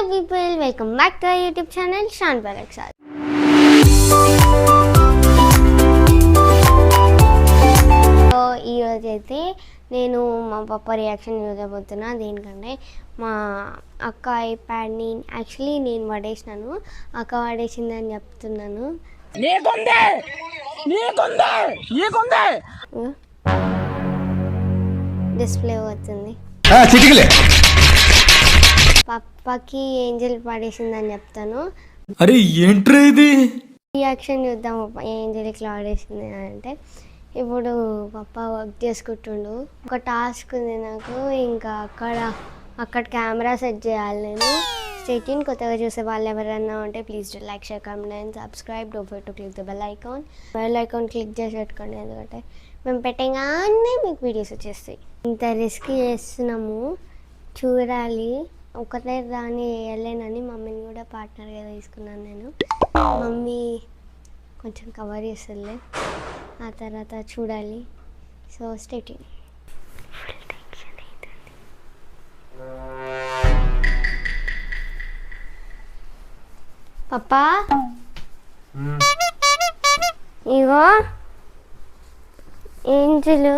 people, welcome back to our YouTube channel Shan Paraksal. So ఈరోజు అయితే నేను మా పప్ప రియాక్షన్ చూడబోతున్నా. దేనికంటే మా అక్క ఐప్యాడ్ని యాక్చువల్లీ నేను పడేసినాను, అక్క పడేసిందని చెప్తున్నాను. డిస్ప్లే అవుతుంది. పప్పకి ఏంజల్ పడేసిందని చెప్తాను. అరే ఏంట్రా ఇది? రియాక్షన్ చూద్దాం. ఏంజల్ ఇట్లా పడేసింది అంటే ఇప్పుడు పప్ప వర్క్ చేసుకుంటుండు. ఒక టాస్క్ ఉంది నాకు, ఇంకా అక్కడ కెమెరా సెట్ చేయాలి నేను. స్టేట్యూన్. కొత్తగా చూసే వాళ్ళు ఎవరైనా ఉంటే please do like, share, comment and subscribe. Don't forget to click the bell icon click చేసి పెట్టుకోండి, ఎందుకంటే మేము పెట్టగానే మీకు వీడియోస్ వచ్చేస్తాయి. ఇంత రిస్క్ చేస్తున్నాము, చూడాలి. ఒకటే దాన్ని వేయలేనని మమ్మీని కూడా పార్ట్నర్గా తీసుకున్నాను నేను. మమ్మీ కొంచెం కవర్ చేస్తుందిలే, ఆ తర్వాత చూడాలి. So stay tuned. పప్పా ఇగో ఏంజలు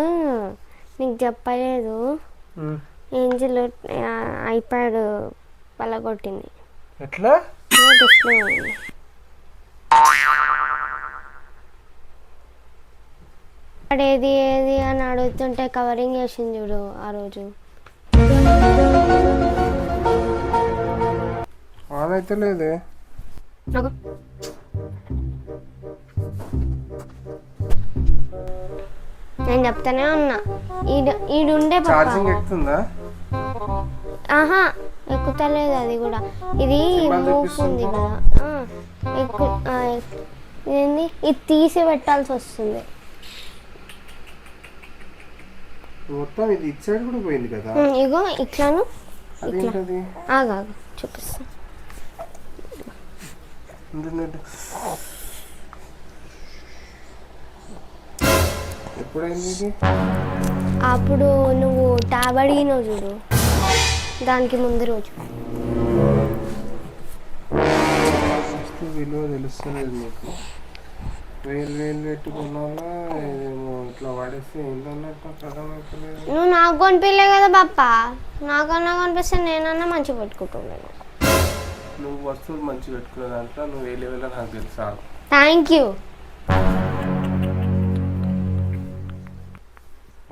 నీకు చెప్పలేదు, ఏంజలు ఐప్యాడ్ పలగొట్టింది. ఎట్లా? డిస్ప్లే అయింది. ఏది ఏది అని అడుగుతుంటే కవరింగ్ చేసింది చూడు ఆ రోజు. అయితే లేదే. నేను చెప్తానే ఉన్నా, ఈడుండే ఛార్జింగ్ ఎక్కుతుందా? ఆహా ఎక్కుతలేదు, అది కూడా ఇది మూవ్ ఉంది కదా ఏంది, ఇది తీసి పెట్టాల్సి వస్తుంది. మొత్తం ఇది ఇటు సైడ్ కూడా పోయింది కదా. ఇగో ఇట్లాను, ఇట్లా అదేంటది? ఆగా చూపిస్తా. ఎప్పుడైంది ఇది? అప్పుడు నువ్వు ట్యాబ్ అడిగినావు చూడు, దానికి ముందు రోజు. విలువ తెలుస్తలేదు మీకు. వేలు పెట్టుకున్నా ఏమో ఇట్లా పడేస్తే ఏంటన్నట్టు అర్థమవుతలేదు. నువ్వు నాకు కొనిపించలే కదా బాప్ప, నాకన్నా కనిపిస్తే నేనన్నా మంచిగా పెట్టుకుంటున్నాను. నువ్వు వస్తువులు మంచిగా పెట్టుకునే దాంట్లో నువ్వు ఏ లెవెల్లో నాకు తెలుసా. Thank you.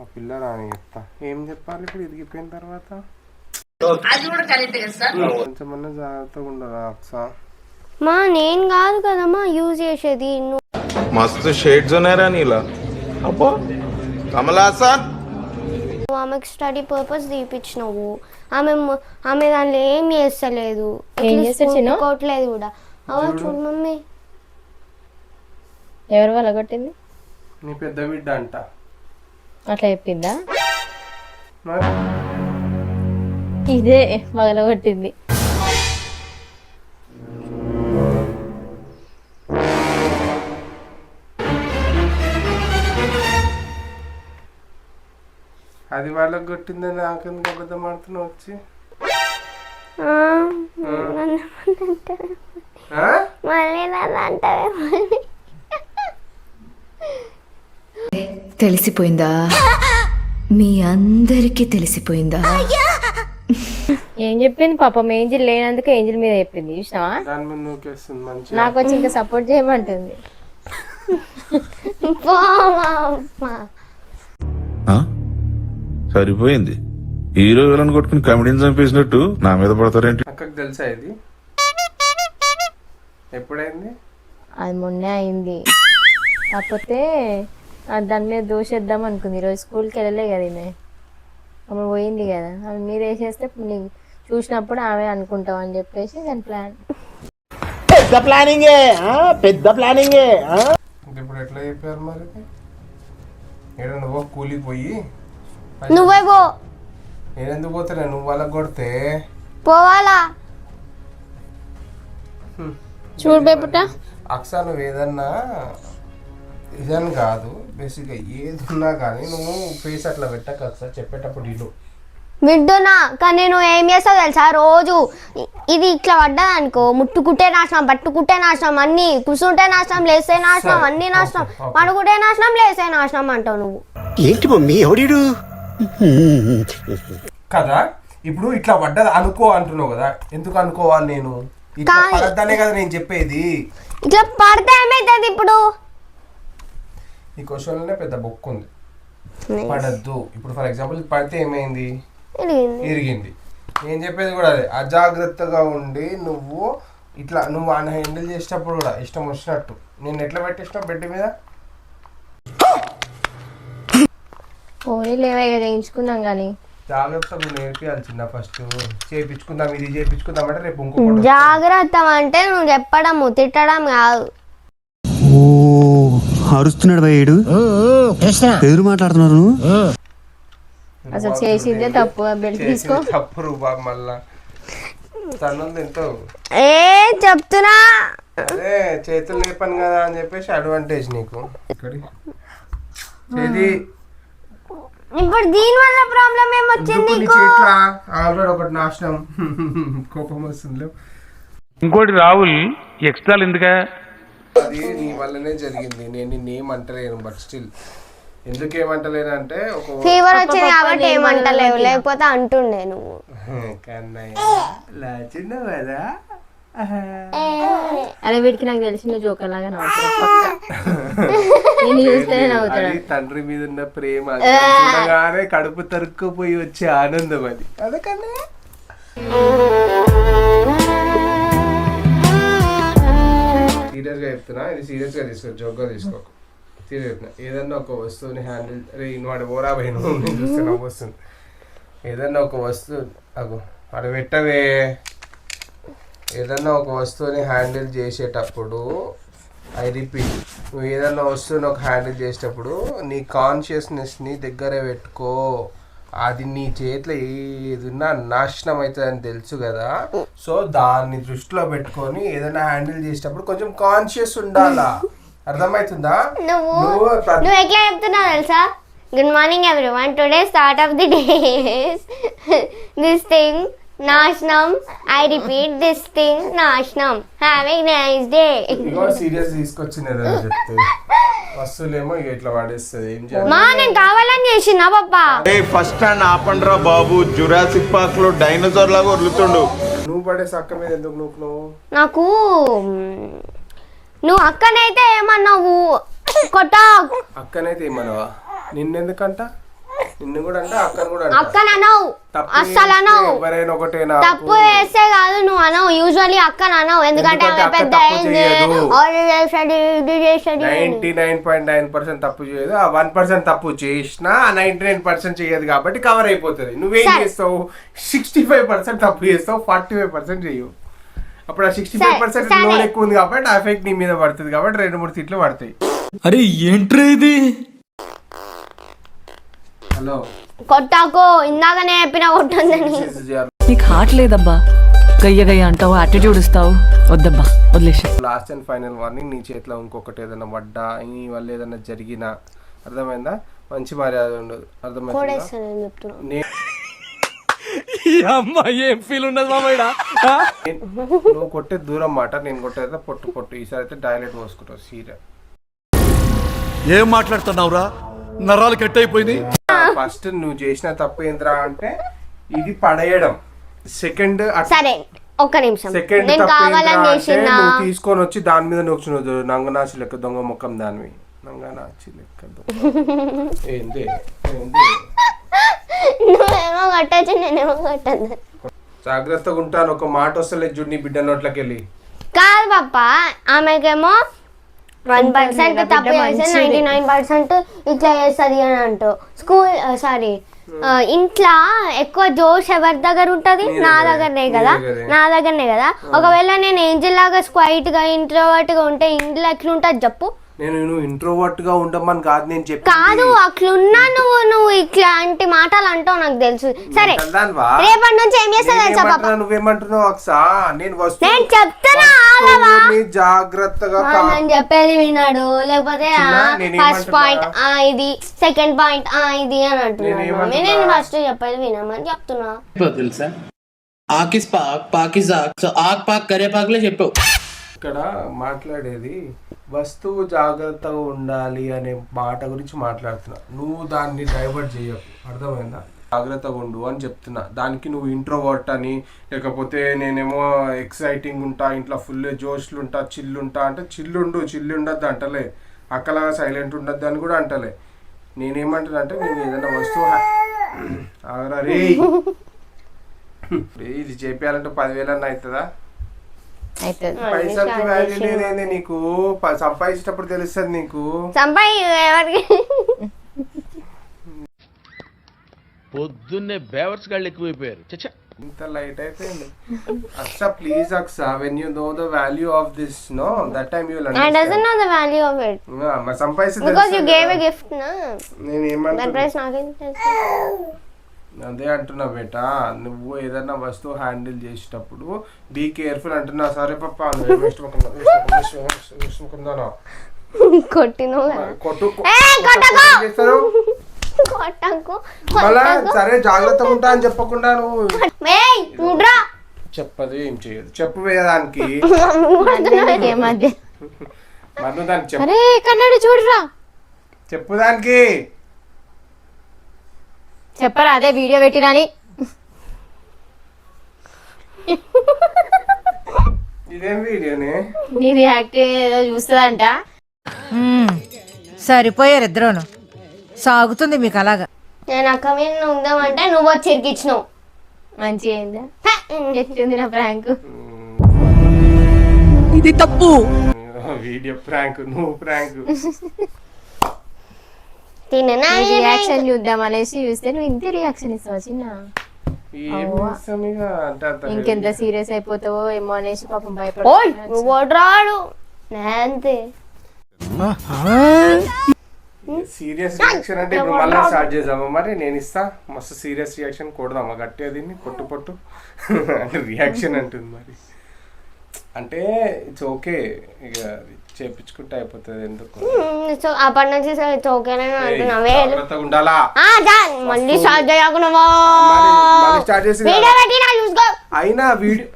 ఆ పిల్ల రాని చెప్తా. ఏం చెప్పాలి ఇప్పుడు ఎదిగిపోయిన తర్వాత? కొంచెమన్నా జాగ్రత్తగా ఉండరా అక్సా? మా నేను కాదు కదమ్మా యూజ్ చేసేది. मस्त शेड्स ఉన్నాయరా నీలా. అబ్బో కమలాసన్, నువ్వు ఆమెకు స్టడీ పర్పస్ తీపిచ్చినావు, ఆమె దాంట్లో ఏం చేస్తలేదు, కొట్టలేదు కూడా. చూడు మమ్మీ, ఎవరు వాళ్ళ కొట్టింది? నీ పెద్ద బిడ్డ అంట. అట్లా చెప్పిందా? మరి ఇదే మగల కొట్టింది. అది వాళ్ళకి కొట్టిందని నాకెందుకు అబద్ధం ఆడుతున్నావు వచ్చి? తెలిసిపోయిందా? మీ అందరికీ తెలిసిపోయిందా? ఏం చెప్పింది పాపం? ఏంజిల్ లేనందుకు ఏంజిల్ మీద చెప్పింది చూసినావా? దాని మీద నూకేస్తుంది మంచిగా. నాకు వచ్చి ఇంకా సపోర్ట్ చేయమంటుంది. సరిపోయింది. హీరో విలన్ కొట్టుకుని కమెడీని చంపేసినట్టు నా మీద పడతారేంటి? అక్కడికి తెలుసా ఇది ఎప్పుడైంది? అది మొన్నే అయింది. కాకపోతే దాని మీద దోషేద్దాం అనుకుంది. ఈరోజు స్కూల్కి వెళ్ళలే కదా ఈమె, ఆమె పోయింది కదా, ఆమె మీద వేసేస్తే నీకు చూసినప్పుడు ఆమె అనుకుంటాం అని చెప్పేసి దాని ప్లాన్. పెద్ద ప్లానింగే. ఇప్పుడు ఎట్లా చెప్పారు మరి? ఏడా నువ్వు కూలికి పోయి నువ్వే పో. నేనెందుకు పోతున్నా? నువ్వు వాళ్ళకి కొడితే పోవాలా? చూడు బేపుట అక్సా, నువ్వు ఏదన్నా ఇదని కాదు, బేసిక్గా ఏది ఉన్నా కానీ నువ్వు ఫేస్ అట్లా పెట్టక అక్సా. చెప్పేటప్పుడు ఇల్లు వింటున్నా కానీ నేను ఏం చేస్తావు తెలుసా, రోజు ఇది ఇట్లా పడ్డా అనుకో, ముట్టుకుంటే నాశనం, పట్టుకుంటే నాశనం, అన్ని కూర్చుంటే నాశనం, లేస్తే నాశనం, అన్ని నాశనం, పడుకుంటే నాశనం, లేస్తే నాశనం అంటావు నువ్వు. ఏంటి మమ్మీ ఎవడు కదా ఇప్పుడు ఇట్లా పడ్డది అనుకో అంటున్నావు కదా, ఎందుకు అనుకోవాలి నేను? ఇట్లా పడద్దనే కదా నేను చెప్పేది. ఇట్లా పడితే ఏమైతుంది ఇప్పుడు? ఈ క్వశ్చన్లోనే పెద్ద బుక్ ఉంది. పడద్దు ఇప్పుడు ఫర్ ఎగ్జాంపుల్ పడితే ఏమైంది? ఇరిగింది. నేను చెప్పేది కూడా అదే, అజాగ్రత్తగా ఉండి నువ్వు ఇట్లా నువ్వు ఆయన హ్యాండిల్ చేసేటప్పుడు కూడా ఇష్టం వచ్చినట్టు నేను ఎట్లా పెట్టేసినా బెడ్ మీద పోనీ లేవే చేయించుకుందాం కానీ జాగ్రత్తగా నేర్పియాలి చిన్న. ఫస్ట్ చేయించుకుందాం, ఇది చేయించుకుందాం అంటే రేపు ఇంకొకటి. జాగ్రత్త అంటే నువ్వు చెప్పడము తిట్టడం కాదు. అరుస్తున్నాడు భయ్యుడు, ఎదురు మాట్లాడుతున్నారు. అసలు చేసిందే తప్పు. బెల్ట్ తీసుకో. తప్పు రూపా మళ్ళా తను ఎంతో చెప్తున్నా అదే చేతులు లేపను కదా అని చెప్పేసి అడ్వాంటేజ్ నీకు. చేతి ఇప్పుడు దీని వల్ల ప్రాబ్లం ఏమొచ్చింది? ఆల్రెడీ ఒకటి నాశనం. కోపం వస్తుంది. ఇంకోటి రాహుల్ ఎక్స్ట్రాలు ఎందుకా? అది నీ వల్లనే జరిగింది. నేను నిన్నేం అంటలేను, బట్ స్టిల్ ఎందుకు ఏమంటలేను అంటే ఒక ఫీవర్ వచ్చింది కాబట్టి ఏమంటలేవు, లేకపోతే అంటుండే నువ్వు. కన్నయ్య చిన్న కదా అదే వీడికి నాకు తెలిసిన జోకర్ లాగా నవ్వుతాడు. నేను చూస్తేనే నవ్వుతాడు. తండ్రి మీద ఉన్న ప్రేమ చూడగానే కడుపు తరుక్కుపోయి వచ్చే ఆనందం అది. అదే కన్నయ్య. సీరియస్ గా చెప్తున్నా, ఇది సీరియస్ గా తీసుకో, జోక్ గా తీసుకోకు. సీరియస్ చెప్తున్నా, ఏదన్నా ఒక వస్తువుని హ్యాండిల్ అరే వాడు ఓరా పోయిన నేను చూస్తే నవ్వు వస్తుంది. ఏదన్నా ఒక వస్తువు అగో అక్కడ పెట్టవే. ఏదన్నా ఒక వస్తువుని హ్యాండిల్ చేసేటప్పుడు ఐ రిపీట్, నువ్వు ఏదన్నా వస్తువుని ఒక హ్యాండిల్ చేసేటప్పుడు నీ కాన్షియస్నెస్ని దగ్గర పెట్టుకో. అది నీ చేతిలో ఏదున్నా నాశనం అవుతుందని తెలుసు కదా, సో దాన్ని దృష్టిలో పెట్టుకొని ఏదైనా హ్యాండిల్ చేసేటప్పుడు కొంచెం కాన్షియస్ ఉండాలా. అర్థమవుతుందా? నువ్వు ఎట్లా చెప్తున్నావు తెలుసా? Good morning everyone, today start of the days this thing నాశనం, ఐ రిపీట్ దిస్ థింగ్ నాశనం, have a nice day. Serious తీసుకొచ్చింది ఏదైనా చెప్తే వస్తువులేమో ఇట్లా పడేస్తుంది. ఏం చేయాలి? మా నేను కావాలని చేసిన పాపా. ఫస్ట్ స్టాండ్ ఆపండ్రా బాబు, జురాసిక్ పార్క్ లో డైనోసార్ లాగా వదులుతుండు. నువ్వు పడేసి అక్క మీద ఎందుకు నువ్వు? నాకు నువ్వు అక్కనైతే ఏమన్నావు కొట్ట. అక్కనైతే ఏమన్నావా? నిన్నెందుకంట? నిన్ను కూడా అంటే అక్కను కూడా అక్కన అనవు, అస్సలు అనవు. ఎవరైనా ఒకటేనా? తప్పు చేస్తే కాదు నువ్వు అనవు, యూజువల్లీ అక్కన అనవు. ఎందుకంటే ఆమె పెద్ద 99.9% తప్పు చేయదు. ఆ 1% తప్పు చేసినా 99% చేయదు కాబట్టి కవర్ అయిపోతుంది. నువ్వేం చేస్తావు? 65% తప్పు చేస్తావు, 45% చేయవు. అప్పుడు ఆ 65% లోడ్ ఎక్కువ ఉంది కాబట్టి ఆ ఎఫెక్ట్ నీ మీద పడుతుంది కాబట్టి 2-3 తిట్లు పడతాయి. అరే ఏంట్రా ఇది? హలో కొట్టాకో, ఇందాకనే చెప్పిన కొట్టుందని. నీకు హార్ట్ లేదబ్బా, గయ్య గయ్య అంటావు, యాటిట్యూడ్ ఇస్తావు, వద్దబ్బా వదిలేసి. లాస్ట్ అండ్ ఫైనల్ వార్నింగ్, నీ చేతిలో ఇంకొకటి ఏదైనా పడ్డా, నీ వల్ల ఏదైనా జరిగినా, అర్థమైందా? మంచి మర్యాద ఉండదు. అర్థమైందా? ఏం ఫీల్ ఉన్నది మామయ్య? నువ్వు కొట్టే దూరం మాట, నేను కొట్టేదా పొట్టు పొట్టు. ఈసారి అయితే డైలెట్ పోసుకుంటావు సీరియస్. ఏం మాట్లాడుతున్నావురా? నరాలు కట్ అయిపోయింది. ఫస్ట్ నువ్వు చేసిన తప్పు ఏంద్రా అంటే ఇది పడేయడం. సెకండ్ సరే ఒక్క నిమిషం, సెకండ్ నేను కావాలని చేసిన. నువ్వు తీసుకొని వచ్చి దాని మీద నొచ్చునదు. నంగనాచి లెక్క దొంగ ముఖం దానివి. నంగనాచి లెక్క ఏంది ఏంది? నువ్వేమో కట్టచ్చు, నేనేమో కట్టదు. జాగ్రత్తగా ఉంటాను. ఒక మాట వస్తలేదు చూడు నీ బిడ్డ నోట్లకి వెళ్ళి. కాదు పాప, ఆమెకేమో 1% తప్పు చేస్తే 99% ఇట్లా చేస్తుంది అని అంటావు. స్కూల్ సారీ ఇంట్లో ఎక్కువ జోష్ ఎవరి దగ్గర ఉంటది? నా దగ్గరనే కదా, నా దగ్గరనే కదా. ఒకవేళ నేను ఏంజల్ లాగా స్క్వైట్ గా ఇంట్రోవర్ట్ గా ఉంటే ఇంట్లో ఎట్లుంటది చెప్పు? నువ్వు ఇంట్రోవర్ట్ గా ఉండమని కాదు నేను చెప్పి కాదు అట్లున్నా నువ్వు ఇట్లాంటి మాటలు అంటావు నాకు తెలుసు. సరే రేపటి నుంచి ఏం చేస్తా తెలుసా పాప? నువ్వేమంటున్నావు అక్సా? నేను నేను చెప్తున్నా జాగ్రత్తగా నేను చెప్పేది విన్నాడు, లేకపోతే ఫస్ట్ పాయింట్ ఇది, సెకండ్ పాయింట్ ఇది అని అంటున్నాను. నేను ఫస్ట్ చెప్పేది వినమని చెప్తున్నా. తెలుసా ఆకిస్ పాక్ పాకిజాక్ సో ఆక్ పాక్ కరే పాక్లే చెప్పావు. ఇక్కడ మాట్లాడేది వస్తువు జాగ్రత్తగా ఉండాలి అనే మాట గురించి మాట్లాడుతున్నా. నువ్వు దాన్ని డైవర్ట్ చేయకు, అర్థమైందా? జాగ్రత్తగా ఉండు అని చెప్తున్నా. దానికి నువ్వు ఇంట్రోవర్ట్ అని, లేకపోతే నేనేమో ఎక్సైటింగ్ ఉంటా, ఇంట్లో ఫుల్ జోష్లు ఉంటా, చిల్లుంటా అంటే చిల్లు ఉండద్దు అంటలే, అక్కలాగా సైలెంట్ ఉండద్దు అని కూడా అంటలే. నేనేమంటున్నా అంటే నువ్వు ఏదైనా వస్తువు రే ఇది చేయాలంటే 10,000 అన్న అవుతుందా? పైసలకి వాల్యూ లేదేంది నీకు? సంపాదించేటప్పుడు తెలుస్తుంది నీకు. పొద్దున్నే బేవర్స్ గాళ్ళు ఎక్కువైపోయారు. ఇంత లైట్ అయిపోయింది. Aksa please Aksa, when you know the value of this, no, that time you will understand. I doesn't know the value of it. సంపాదిస్తే because you gave a gift na. నేను ఏమంటున్నా that price నాకేం తెలుసు? అదే అంటున్నా బేటా, నువ్వు ఏదైనా వస్తువు హ్యాండిల్ చేసేటప్పుడు బీ కేర్ఫుల్ అంటున్నా. సరే పప్ప మళ్ళా సరే జాగ్రత్తగా ఉంటా అని చెప్పకుండా నువ్వు చెప్పదు ఏం చేయదు. చెప్పు వేయడానికి చూడరా చెప్పు దానికి చెప్పరా అదే వీడియో పెట్టినని. ఇదేం వీడియోనే? నీది యాక్టింగ్ ఏదో చూస్తుందంట. సరిపోయారు ఇద్దరును, సాగుతుంది మీకు అలాగా. నేను అక్క మీద ఉందామంటే నువ్వు వచ్చి ఇరికిచ్చినావు. మంచిగా అయిందా? ఎట్లుంది నా ప్రాంక్? ఇది తప్పు. వీడియో ప్రాంక్, నువ్వు ప్రాంక్. రియాక్షన్ చూద్దాం అనేసి చూస్తే నువ్వు ఇంతే రియాక్షన్ ఇస్తావు చిన్న. ఇంకెంత సీరియస్ అయిపోతావో ఏమో అనేసి పాపం భయపడాడు. అంతే సీరియస్ రియాక్షన్ అంటే ఇప్పుడు మళ్ళీ స్టార్ట్ చేద్దామా? మరి నేను ఇస్తా మస్తు సీరియస్ రియాక్షన్ కొడదామా గట్టిగా దీన్ని పొట్టు అంటే రియాక్షన్ అంటుంది. మరి అంటే ఇట్స్ ఓకే, ఇక చేపించుకుంటే అయిపోతుంది. ఎందుకు అప్పటి నుంచి ఉండాలా? మళ్ళీ స్టార్ట్ చేయకుండా అయినా వీడియో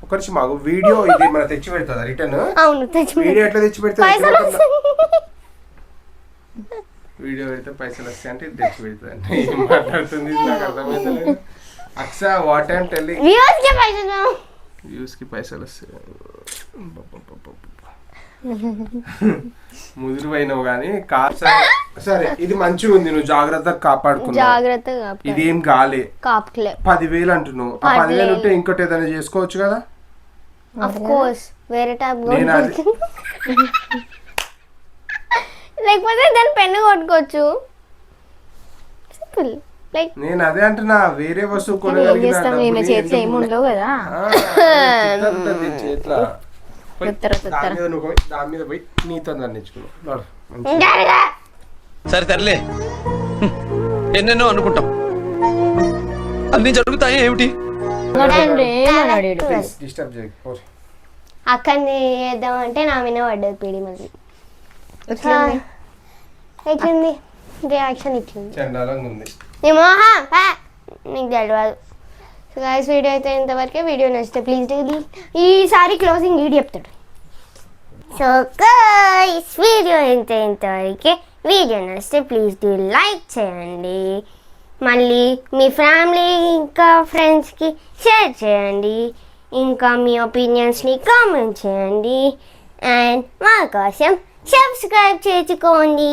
ఒక నిమిషం మాకు వీడియో ఇది మన తెచ్చి పెడుతుందా రిటర్న్? అవును, వీడియో ఎట్లా తెచ్చి పెడుతుంది? వీడియో పెడితే పైసలు వస్తాయి అంటే ఇది తెచ్చి పెడుతుంది అంటే ఏం మాట్లాడుతుంది నాకు అర్థమైతే. Aksa what I'm telling, views కి పైసలు వస్తాయి. ముదురు అయినావు కానీ సరే ఇది మంచిగా ఉంది, నువ్వు జాగ్రత్తగా కాపాడుకున్నావు. ఇదేం గాలే 10,000 అంటున్నావు. ఆ 10,000 ఉంటే ఇంకోటి ఏదైనా చేసుకోవచ్చు కదా. వేరే టైప్ లేకపోతే దాని పెన్ను కొట్టుకోవచ్చు. సింపుల్. నేను అదే అంటున్నా, వేరే వస్తువు కొనగలిగిన చేతిలో దాని మీద పోయి నీతో దండించుకున్నావు. సరే తరలే, ఎన్నెన్నో అనుకుంటాం, అన్ని జరుగుతాయి ఏమిటి? డిస్టర్బ్ చేయకు. అక్కడిని చేద్దామంటే నా మీద పడ్డది పీడి. మళ్ళీ ఎట్లుంది రియాక్షన్? ఇట్లుంది, చండాలంగా ఉంది. నీకు తెలియదు. సో గైస్ వీడియో అయితే ఇంతవరకే. వీడియో నచ్చితే ప్లీజ్ ఈసారి క్లోజింగ్ వీడియో చెప్తాడు. సో గైస్ వీడియో అయితే ఇంతవరకే. వీడియో నచ్చితే ప్లీజ్ లైక్ చేయండి, మళ్ళీ మీ ఫ్యామిలీ ఇంకా ఫ్రెండ్స్కి షేర్ చేయండి, ఇంకా మీ ఒపీనియన్స్ని కామెంట్ చేయండి, అండ్ మా కోసం సబ్స్క్రైబ్ చేసుకోండి.